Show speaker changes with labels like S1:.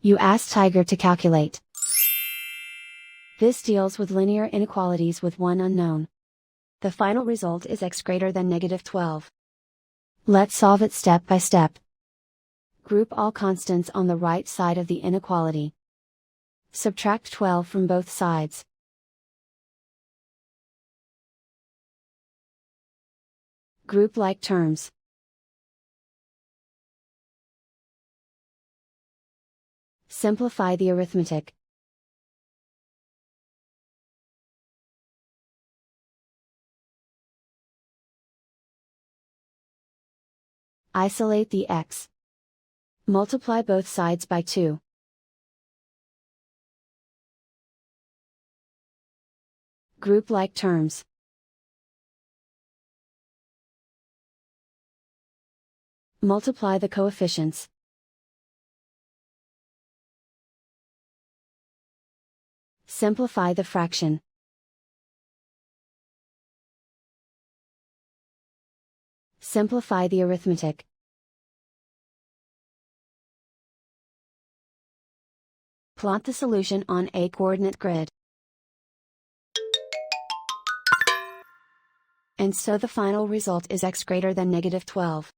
S1: You ask Tiger to calculate. This deals with linear inequalities with one unknown. The final result is x greater than -12. Let's solve it step by step. Group all constants on the right side of the inequality. Subtract 12 from both sides. Group like terms. Simplify the arithmetic. Isolate the x. Multiply both sides by 2. Group like terms. Multiply the coefficients. Simplify the fraction. Simplify the arithmetic. Plot the solution on a coordinate grid. And so the final result is x greater than -12.